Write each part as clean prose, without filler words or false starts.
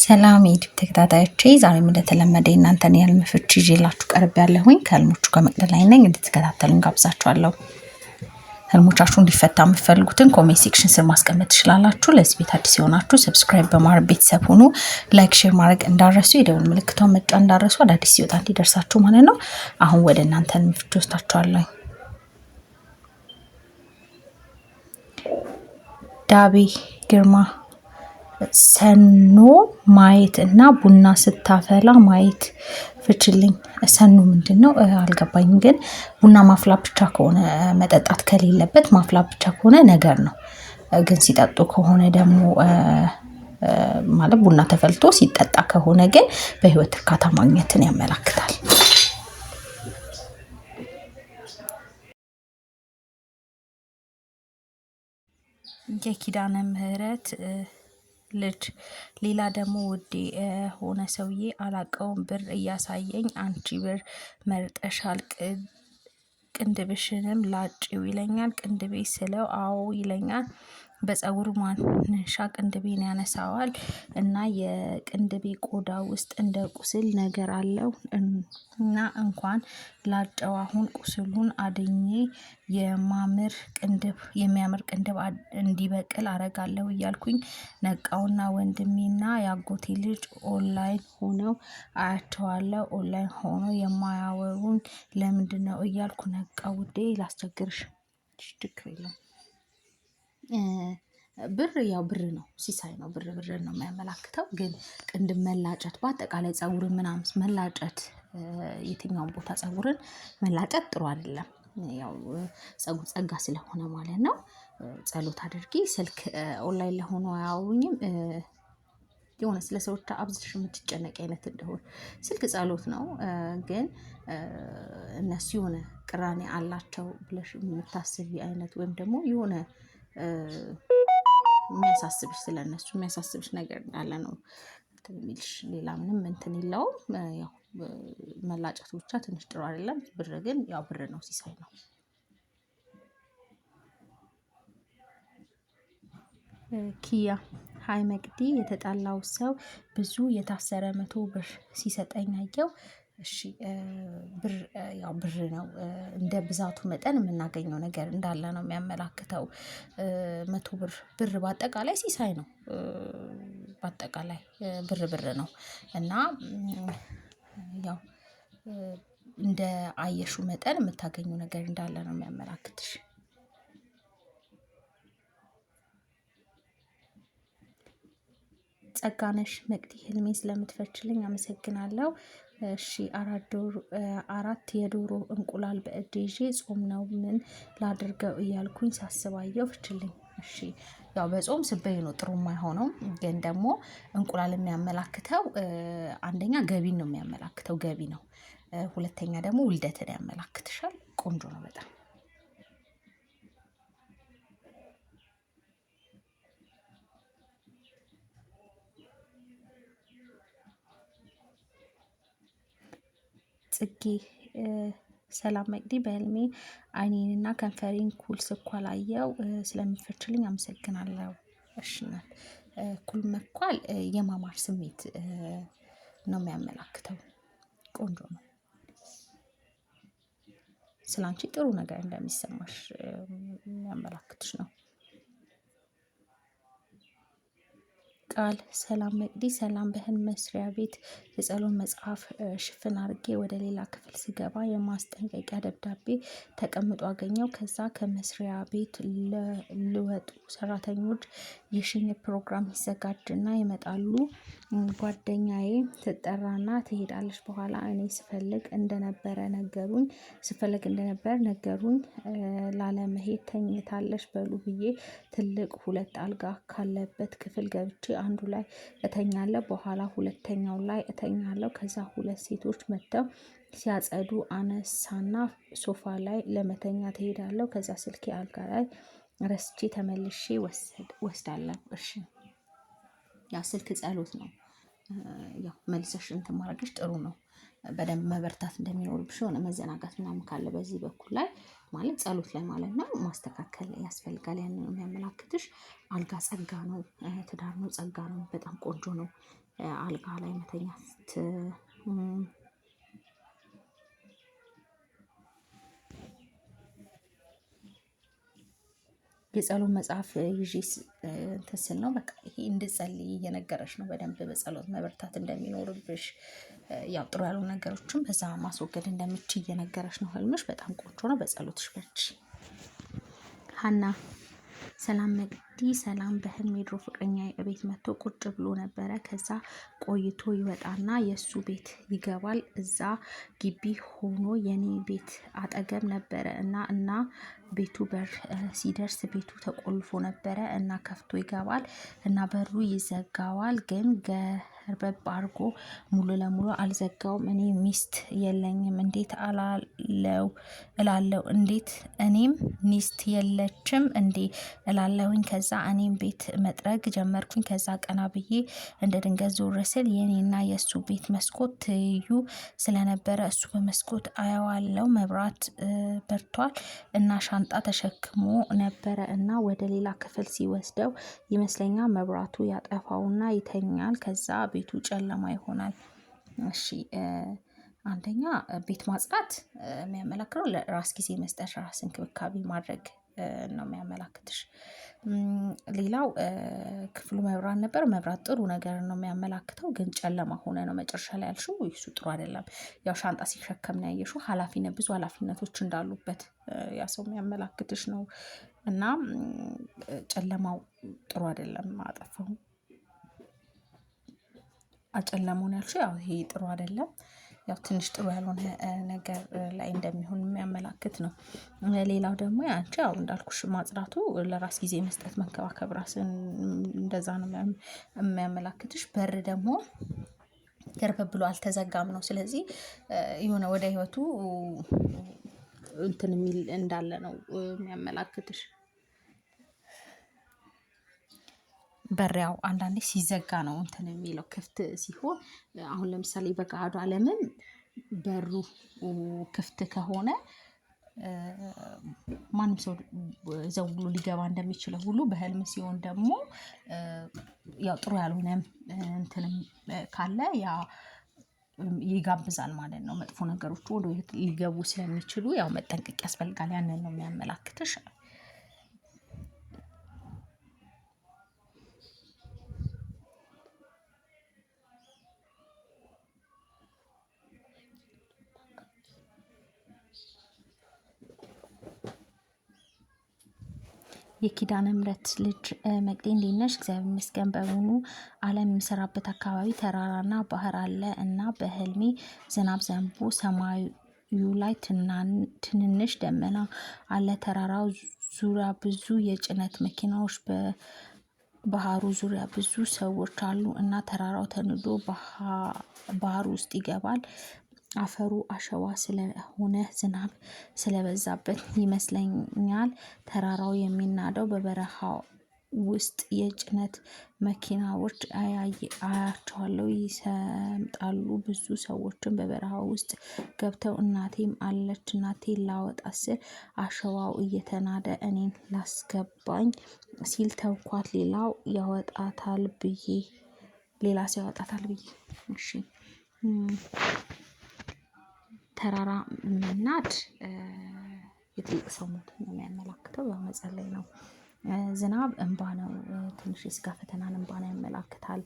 ሰላም የዩቲዩብ ተከታታዮቼ ዛሬም እንደተለመደ እናንተን የህልም ፍቺ ይዤላችሁ ቀርቤያለሁኝ። ከህልሞቹ ከመቅደላይ ነኝ። እንድትከታተሉኝ ጋብዛችኋለሁ። ህልሞቻችሁ እንዲፈታ የምትፈልጉትን ኮሜንት ሴክሽን ስር ማስቀመጥ ትችላላችሁ። ለዚህ ቤት አዲስ የሆናችሁ ሰብስክራይብ በማድረግ ቤተሰብ ሁኑ። ላይክ፣ ሼር ማድረግ እንዳረሱ፣ የደወል ምልክቷን መጫን እንዳረሱ፣ አዳዲስ ሲወጣ እንዲደርሳችሁ ማለት ነው። አሁን ወደ እናንተ ህልም ፍቺ ወስዳችኋለሁ። ዳቤ ግርማ ሰኖ ማየት እና ቡና ስታፈላ ማየት ፍችልኝ። ሰኖ ምንድነው አልገባኝም። ግን ቡና ማፍላት ብቻ ከሆነ መጠጣት ከሌለበት ማፍላት ብቻ ከሆነ ነገር ነው። ግን ሲጠጡ ከሆነ ደግሞ ማለት ቡና ተፈልቶ ሲጠጣ ከሆነ ግን በህይወት እርካታ ማግኘትን ያመለክታል። የኪዳነ ምህረት ልጅ ሌላ ደግሞ ውዴ ሆነ ሰውዬ አላቀውም ብር እያሳየኝ አንቺ ብር መርጠሻል ቅንድብሽንም ላጭው ይለኛል። ቅንድቤ ስለው አዎ ይለኛል። በፀጉር ማንሻ ቅንድቤን ያነሳዋል እና የቅንድቤ ቆዳ ውስጥ እንደ ቁስል ነገር አለው እና እንኳን ላጨው አሁን ቁስሉን አድኜ የሚያምር ቅንድብ እንዲበቅል አረጋለሁ እያልኩኝ ነቃውና ወንድሜና ያጎቴ ልጅ ኦንላይን ሆነው አያቸዋለሁ። ኦንላይን ሆኖ የማያወሩን ለምንድነው እያልኩ ነቃው። ውዴ ላስቸግርሽ ችግር የለውም። ብር ያው ብር ነው፣ ሲሳይ ነው። ብር ነው የሚያመላክተው። ግን ቅንድብ መላጨት በአጠቃላይ ፀጉርን ምናምን መላጨት የትኛውን ቦታ ፀጉርን መላጨት ጥሩ አይደለም። ያው ፀጉር ጸጋ ስለሆነ ማለት ነው። ጸሎት አድርጊ። ስልክ ኦንላይን ለሆኑ አያወሩኝም። የሆነ ስለ ሰዎች አብዝተሽ የምትጨነቂ አይነት እንደሆነ ስልክ ጸሎት ነው። ግን እነሱ የሆነ ቅራኔ አላቸው ብለሽ የምታስቢ አይነት ወይም ደግሞ የሆነ የሚያሳስብሽ ስለነሱ የሚያሳስብሽ ነገር እንዳለ ነው የሚልሽ። ሌላ ምንም እንትን የለውም። ያው መላጨቱ ብቻ ትንሽ ጥሩ አይደለም። ብር ግን ያው ብር ነው፣ ሲሳይ ነው። ኪያ ሃይ መቅዲ የተጣላው ሰው ብዙ የታሰረ 100 ብር ሲሰጠኝ አየው። እሺ ብር ያው ብር ነው። እንደ ብዛቱ መጠን የምናገኘው ነገር እንዳለ ነው የሚያመላክተው። 100 ብር በአጠቃላይ ሲሳይ ነው። በአጠቃላይ ብር ነው እና ያው እንደ አየሹ መጠን የምታገኘው ነገር እንዳለ ነው የሚያመላክትሽ። ጸጋነሽ መቅዲ ህልሜን ስለምትፈችልኝ አመሰግናለሁ። እሺ 4 የዶሮ እንቁላል በእጄ ይዤ ጾም ነው ምን ላድርገው እያልኩኝ ሳስባየው ፍችልኝ። እሺ ያው በጾም ስበይ ነው ጥሩ የማይሆነው። ግን ደግሞ እንቁላል የሚያመላክተው አንደኛ ገቢን ነው የሚያመላክተው፣ ገቢ ነው። ሁለተኛ ደግሞ ውልደትን ያመላክትሻል። ቆንጆ ነው በጣም። ጽጌ ሰላም መቅዲ በህልሜ አይኔንና ከንፈሬን ኩል ስኳል አየው። ስለምትፈችልኝ አመሰግናለሁ። እሺ ኩል መኳል የማማር ስሜት ነው የሚያመላክተው። ቆንጆ ነው። ስላንቺ ጥሩ ነገር እንደሚሰማሽ የሚያመላክትሽ ነው። ቃል ሰላም መቅዲ ሰላም በህልም መስሪያ ቤት የጸሎት መጽሐፍ ሽፍን አድርጌ ወደ ሌላ ክፍል ስገባ የማስጠንቀቂያ ደብዳቤ ተቀምጦ አገኘው። ከዛ ከመስሪያ ቤት ልወጡ ሰራተኞች የሽኝት ፕሮግራም ይዘጋጅና ይመጣሉ። ጓደኛዬ ትጠራና ትሄዳለች። በኋላ እኔ ስፈልግ እንደነበር ነገሩኝ። ላለመሄድ ተኝታለች በሉ ብዬ ትልቅ 2 አልጋ ካለበት ክፍል ገብቼ አንዱ ላይ እተኛለሁ። በኋላ ሁለተኛው ላይ እተኛለሁ። ከዛ 2 ሴቶች መጥተው ሲያጸዱ አነሳና ሶፋ ላይ ለመተኛ ትሄዳለሁ። ከዛ ስልኬ አልጋ ላይ ረስቼ ተመልሼ ወስዳለሁ። እሺ ያ ስልክ ጸሎት ነው። ያው መልሰሽ እንትን ማድረግሽ ጥሩ ነው። በደንብ መበርታት እንደሚኖርብሽ የሆነ መዘናጋት ምናምን ካለ በዚህ በኩል ላይ ማለት ጸሎት ላይ ማለት ነው ማስተካከል ያስፈልጋል። ያንን ነው የሚያመላክትሽ። አልጋ ጸጋ ነው፣ ትዳር ነው፣ ጸጋ ነው። በጣም ቆንጆ ነው። አልጋ ላይ መተኛት የጸሎት መጽሐፍ ይዤ እንትን ስል ነው በቃ ይሄ እንድጸልይ እየነገረሽ ነው። በደንብ በጸሎት መበርታት እንደሚኖርብሽ ያው ጥሩ ያሉ ነገሮችን በዛ ማስወገድ እንደምችል እየነገረሽ ነው። ህልምሽ በጣም ቆንጆ ነው። በጸሎትሽ በርቺ። ሀና ሰላም መቅዲ ሰላም። በህልሜ የድሮ ፍቅረኛ ቤት መጥቶ ቁጭ ብሎ ነበረ። ከዛ ቆይቶ ይወጣና የእሱ ቤት ይገባል። እዛ ግቢ ሆኖ የኔ ቤት አጠገብ ነበረ እና ቤቱ በር ሲደርስ ቤቱ ተቆልፎ ነበረ እና ከፍቶ ይገባል እና በሩ ይዘጋዋል። ግን ገርበብ አድርጎ ሙሉ ለሙሉ አልዘጋውም። እኔ ሚስት የለኝም እንዴት እላለው እንዴት እኔም ሚስት የለችም እንዴ እላለሁኝ። ከዛ እኔም ቤት መጥረግ ጀመርኩኝ። ከዛ ቀና ብዬ እንደ ድንገት ዞር ስል የኔና የእሱ ቤት መስኮት ትይዩ ስለነበረ እሱ በመስኮት አየዋለው። መብራት በርቷል እና ሻንጣ ተሸክሞ ነበረ እና ወደ ሌላ ክፍል ሲወስደው ይመስለኛል መብራቱ ያጠፋውና ይተኛል። ከዛ ቤቱ ጨለማ ይሆናል። እሺ አንደኛ ቤት ማጽዳት የሚያመላክተው ለራስ ጊዜ መስጠት፣ ራስ እንክብካቤ ማድረግ ነው የሚያመላክትሽ። ሌላው ክፍሉ መብራት ነበር። መብራት ጥሩ ነገር ነው የሚያመላክተው፣ ግን ጨለማ ሆነ ነው መጨረሻ ላይ ያልሽው። እሱ ጥሩ አይደለም። ያው ሻንጣ ሲሸከም ነው ያየሽው። ብዙ ኃላፊነቶች እንዳሉበት ያ ሰው የሚያመላክትሽ ነው እና ጨለማው ጥሩ አይደለም። አጨለመው ነው ያልሽው። ያው ይሄ ጥሩ አይደለም። ያው ትንሽ ጥሩ ያልሆነ ነገር ላይ እንደሚሆን የሚያመላክት ነው። ሌላው ደግሞ አንቺ ያው እንዳልኩሽ ማጽዳቱ ለራስ ጊዜ መስጠት፣ መንከባከብ ራስን እንደዛ ነው የሚያመላክትሽ። በር ደግሞ ገርበብ ብሎ አልተዘጋም ነው። ስለዚህ የሆነ ወደ ህይወቱ እንትን የሚል እንዳለ ነው የሚያመላክትሽ። በር ያው አንዳንዴ ሲዘጋ ነው እንትን የሚለው። ክፍት ሲሆን አሁን ለምሳሌ በገሃዱ ዓለምም በሩ ክፍት ከሆነ ማንም ሰው ዘው ብሎ ሊገባ እንደሚችለው ሁሉ በህልም ሲሆን ደግሞ ያው ጥሩ ያልሆነ እንትንም ካለ ያ ይጋብዛል ማለት ነው። መጥፎ ነገሮች ወደ ሊገቡ ስለሚችሉ ያው መጠንቀቅ ያስፈልጋል። ያንን ነው የሚያመላክትሽ። የኪዳነ ምሕረት ልጅ መቅዲ እንዴት ነሽ? እግዚአብሔር ይመስገን። በሙሉ ዓለም የምሰራበት አካባቢ ተራራና ባህር አለ እና በህልሜ ዝናብ ዘንቦ ሰማዩ ላይ ትንንሽ ደመና አለ። ተራራው ዙሪያ ብዙ የጭነት መኪናዎች፣ በባህሩ ዙሪያ ብዙ ሰዎች አሉ እና ተራራው ተንዶ ባህር ውስጥ ይገባል። አፈሩ አሸዋ ስለሆነ ዝናብ ስለበዛበት ይመስለኛል ተራራው የሚናደው። በበረሃ ውስጥ የጭነት መኪናዎች አያቸዋለሁ፣ ይሰምጣሉ። ብዙ ሰዎችን በበረሃ ውስጥ ገብተው እናቴም አለች። እናቴን ላወጣ ስል አሸዋው እየተናደ እኔን ላስገባኝ ሲል ተውኳት። ሌላ ሰው ያወጣታል ብዬ እሺ ተራራ መናድ የትልቅ ሰው ሞት ነው የሚያመላክተው። ያው መጸለይ ነው። ዝናብ እንባ ነው። ትንሽ የስጋ ፈተናን እንባን ያመላክታል።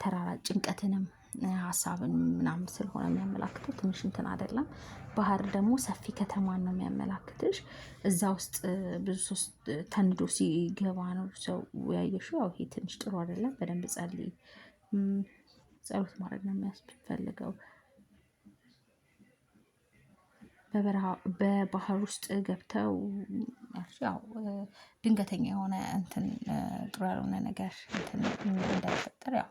ተራራ ጭንቀትንም ሀሳብን ምናምን ስለሆነ የሚያመላክተው ትንሽ እንትን አይደለም። ባህር ደግሞ ሰፊ ከተማን ነው የሚያመላክትሽ። እዛ ውስጥ ብዙ ሰው ተንዶ ሲገባ ነው ሰው ያየሽው። ያው ይሄ ትንሽ ጥሩ አይደለም። በደንብ ጸልይ። ጸሎት ማድረግ ነው የሚያስፈልገው። በባህር ውስጥ ገብተው ያው ድንገተኛ የሆነ እንትን ጥሩ ያልሆነ ነገር እንትን እንዳይፈጠር ያው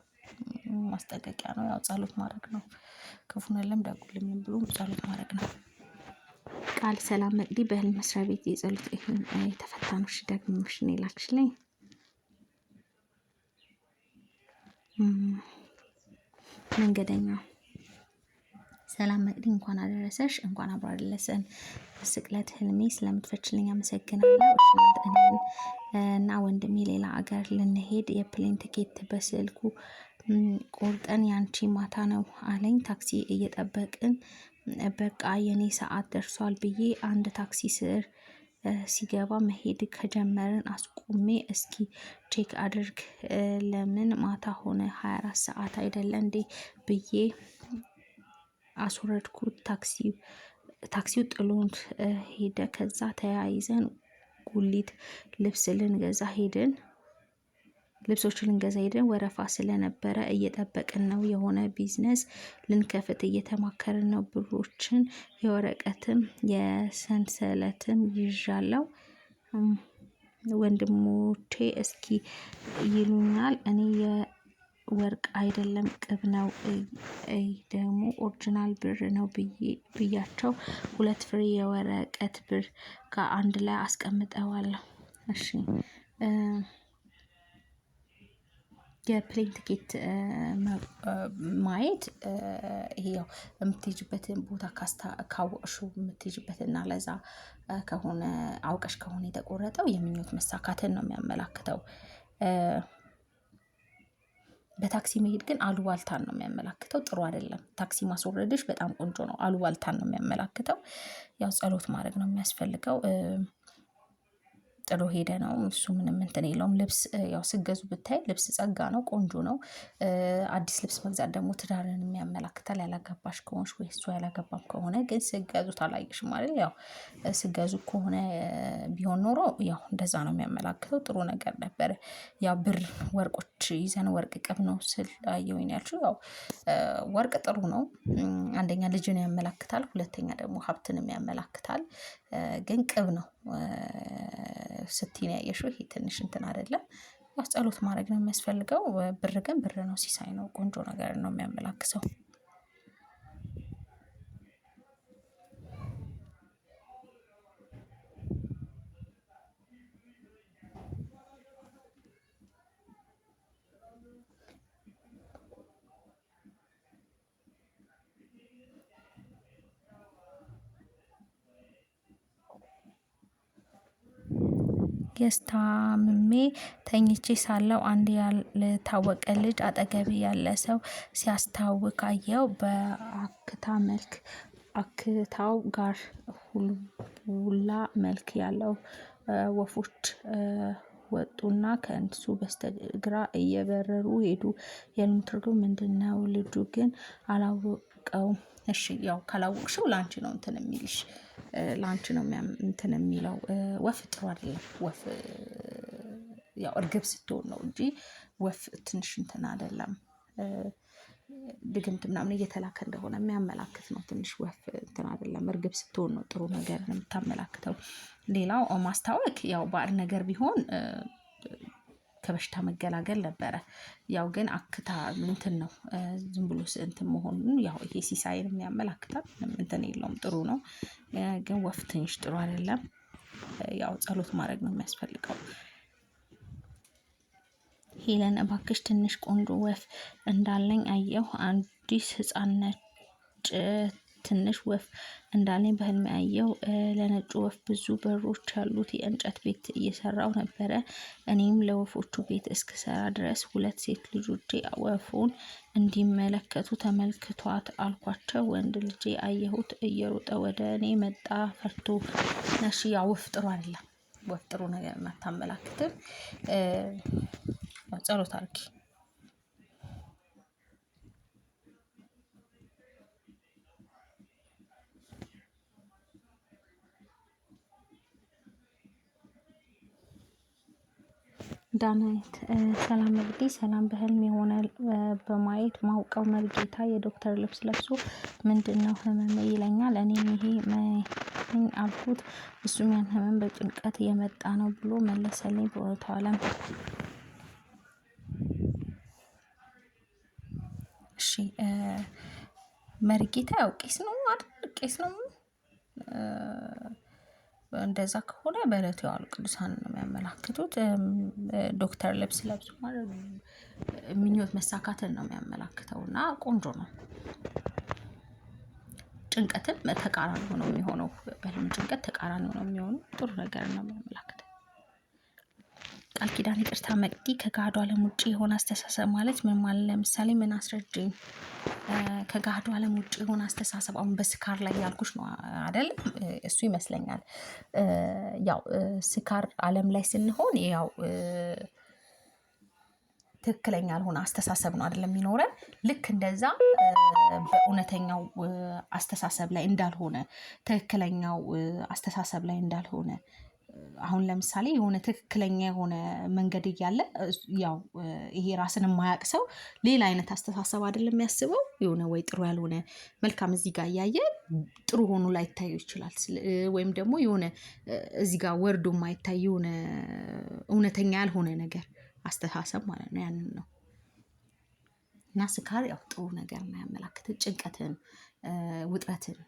ማስጠንቀቂያ ነው። ያው ጸሎት ማድረግ ነው። ክፉን የለም ደጉልም ብሎ ጸሎት ማድረግ ነው። ቃል ሰላም መቅዲ በህልም መስሪያ ቤት የጸሎት ይሁን የተፈታኖሽ ደግሞሽ ነው ላክሽልኝ። መንገደኛው ሰላም መቅዲ እንኳን አደረሰሽ። እንኳን አብሮ አደረሰን። ስቅለት ህልሜ ስለምትፈችልኝ አመሰግናለሁ። እኔን እና ወንድሜ ሌላ አገር ልንሄድ የፕሌን ትኬት በስልኩ ቆርጠን ያንቺ ማታ ነው አለኝ። ታክሲ እየጠበቅን በቃ የኔ ሰዓት ደርሷል ብዬ አንድ ታክሲ ስር ሲገባ መሄድ ከጀመርን አስቆሜ እስኪ ቼክ አድርግ ለምን ማታ ሆነ 24 ሰዓት አይደለ እንዴ ብዬ አስወረድኩት። ታክሲው ጥሎን ሄደ። ከዛ ተያይዘን ጉሊት ልብሶችን ልንገዛ ሄደን ወረፋ ስለነበረ እየጠበቅን ነው። የሆነ ቢዝነስ ልንከፍት እየተማከርን ነው። ብሮችን የወረቀትም የሰንሰለትም ይዣለው። ወንድሞቼ እስኪ ይሉኛል። እኔ የወርቅ አይደለም ቅብ ነው ደግሞ ኦሪጂናል ብር ነው ብያቸው 2 ፍሬ የወረቀት ብር ከአንድ ላይ አስቀምጠዋለሁ። እሺ የፕሌን ቲኬት ማየት ይሄ ያው የምትሄጂበትን ቦታ ካወቅሽው የምትሄጂበትና ለዛ ከሆነ አውቀሽ ከሆነ የተቆረጠው የምኞት መሳካትን ነው የሚያመላክተው። በታክሲ መሄድ ግን አሉባልታን ነው የሚያመላክተው። ጥሩ አይደለም። ታክሲ ማስወረድሽ በጣም ቆንጆ ነው። አሉባልታን ነው የሚያመላክተው። ያው ጸሎት ማድረግ ነው የሚያስፈልገው። ጥሎ ሄደ ነው እሱ ምንም እንትን የለውም። ልብስ ያው ስገዙ ብታይ ልብስ ጸጋ ነው፣ ቆንጆ ነው። አዲስ ልብስ መግዛት ደግሞ ትዳርን የሚያመላክታል። ያላገባሽ ከሆንሽ ወይ እሱ ያላገባም ከሆነ ግን ስገዙት አላየሽም አይደል? ያው ስገዙ ከሆነ ቢሆን ኖሮ ያው እንደዛ ነው የሚያመላክተው። ጥሩ ነገር ነበረ። ያው ብር ወርቆች ይዘን ወርቅ ቅብ ነው ስል አየሁኝ ያልሽው ያው ወርቅ ጥሩ ነው። አንደኛ ልጅን ያመላክታል፣ ሁለተኛ ደግሞ ሀብትንም ያመላክታል። ግን ቅብ ነው ስትይ ነው ያየሽው። ይሄ ትንሽ እንትን አይደለም። ያው ጸሎት ማድረግ ነው የሚያስፈልገው። ብር ግን ብር ነው፣ ሲሳይ ነው፣ ቆንጆ ነገር ነው የሚያመላክተው። ታምሜ ተኝቼ ሳለው አንድ ያልታወቀ ልጅ አጠገቤ ያለ ሰው ሲያስታውክ አየው። አክታው ጋር ሁላ መልክ ያለው ወፎች ወጡና ከእንሱ በስተግራ እየበረሩ ሄዱ። የህልሙ ትርጉም ምንድነው? ልጁ ግን አላወቀውም። እሺ ያው ካላወቅሽው ላንቺ ነው እንትን የሚልሽ፣ ላንቺ ነው እንትን የሚለው። ወፍ ጥሩ አይደለም። ወፍ ያው እርግብ ስትሆን ነው እንጂ ወፍ ትንሽ እንትን አይደለም። ድግምት ምናምን እየተላከ እንደሆነ የሚያመላክት ነው። ትንሽ ወፍ እንትን አይደለም። እርግብ ስትሆን ነው ጥሩ ነገር ነው የምታመላክተው። ሌላው ማስታወክ ያው ባዕድ ነገር ቢሆን ከበሽታ መገላገል ነበረ። ያው ግን አክታ እንትን ነው ዝም ብሎ እንትን መሆኑን ያው ይሄ ሲሳይን ያመላክታል። እንትን የለውም፣ ጥሩ ነው። ግን ወፍ ትንሽ ጥሩ አይደለም። ያው ጸሎት ማድረግ ነው የሚያስፈልገው። ሄለን እባክሽ ትንሽ ቆንጆ ወፍ እንዳለኝ አየሁ። አዲስ ህፃን ነጭ ትንሽ ወፍ እንዳለኝ በህልሜ አየሁ። ለነጩ ወፍ ብዙ በሮች ያሉት የእንጨት ቤት እየሰራው ነበረ። እኔም ለወፎቹ ቤት እስክሰራ ድረስ 2 ሴት ልጆቼ ወፉን እንዲመለከቱ ተመልክቷት አልኳቸው። ወንድ ልጄ አየሁት እየሮጠ ወደ እኔ መጣ ፈርቶ። እሺ ያው ወፍ ጥሩ አይደለም። ወፍ ጥሩ ነገር አታመላክትም። ጸሎት አድርጊ። ዳናይት ሰላም እንግዲህ ሰላም በህልም የሆነ በማየት ማውቀው መርጌታ የዶክተር ልብስ ለብሶ ምንድነው ህመም ይለኛል። እኔም ይሄ ምን አልኩት። እሱም ያን ህመም በጭንቀት የመጣ ነው ብሎ መለሰልኝ። በወርቱ አለም እሺ መርጌታ ያው ቄስ ነው አይደል? ቄስ ነው። እንደዛ ከሆነ በእለቱ የዋሉ ቅዱሳን ነው የሚያመላክቱት። ዶክተር ልብስ ለብሶ ማለት ምኞት መሳካትን ነው የሚያመላክተው እና ቆንጆ ነው። ጭንቀትም ተቃራኒ ሆኖ የሚሆነው በህልም ጭንቀት ተቃራኒ ሆኖ የሚሆነው ጥሩ ነገር ነው የሚያመላክተው። ቃል ኪዳን ይቅርታ መቅዲ ከገሃዱ ዓለም ውጭ የሆነ አስተሳሰብ ማለት ምን ማለት? ለምሳሌ ምን አስረጅኝ። ከገሃዱ ዓለም ውጭ የሆነ አስተሳሰብ አሁን በስካር ላይ ያልኩሽ ነው አይደል? እሱ ይመስለኛል። ያው ስካር ዓለም ላይ ስንሆን ያው ትክክለኛ ያልሆነ አስተሳሰብ ነው አይደለም የሚኖረን። ልክ እንደዛ በእውነተኛው አስተሳሰብ ላይ እንዳልሆነ፣ ትክክለኛው አስተሳሰብ ላይ እንዳልሆነ አሁን ለምሳሌ የሆነ ትክክለኛ የሆነ መንገድ እያለ ያው ይሄ ራስን የማያውቅ ሰው ሌላ አይነት አስተሳሰብ አይደለም የሚያስበው። የሆነ ወይ ጥሩ ያልሆነ መልካም እዚህ ጋር እያየ ጥሩ ሆኖ ላይታየው ይችላል። ወይም ደግሞ የሆነ እዚህ ጋር ወርዶ የማይታይ የሆነ እውነተኛ ያልሆነ ነገር አስተሳሰብ ማለት ነው። ያንን ነው እና ስካር ያው ጥሩ ነገር ነው ያመላክትን፣ ጭንቀትን፣ ውጥረትን፣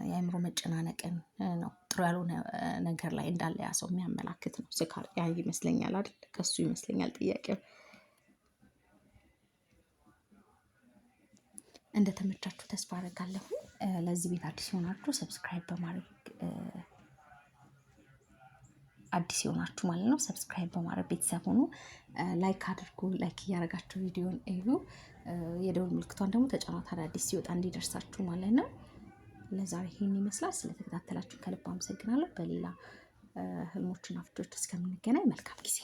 የአእምሮ መጨናነቅን ነው። ጥሩ ያልሆነ ነገር ላይ እንዳለ ያ ሰው የሚያመላክት ነው ስካር። ያ ይመስለኛል አይደል? ከሱ ይመስለኛል ጥያቄው። እንደተመቻችሁ ተስፋ አደርጋለሁ። ለዚህ ቤት አዲስ የሆናችሁ ሰብስክራይብ በማድረግ አዲስ የሆናችሁ ማለት ነው ሰብስክራይብ በማድረግ ቤተሰብ ሁኑ። ላይክ አድርጉ። ላይክ እያደረጋችሁ ቪዲዮን እዩ። የደወል ምልክቷን ደግሞ ተጫኗት፣ አዳዲስ ሲወጣ እንዲደርሳችሁ ማለት ነው። ለዛሬ ይሄን ይመስላል። ስለተከታተላችሁ ከልብ አመሰግናለሁ። በሌላ ህልሞችና ፍቾች እስከምንገናኝ መልካም ጊዜ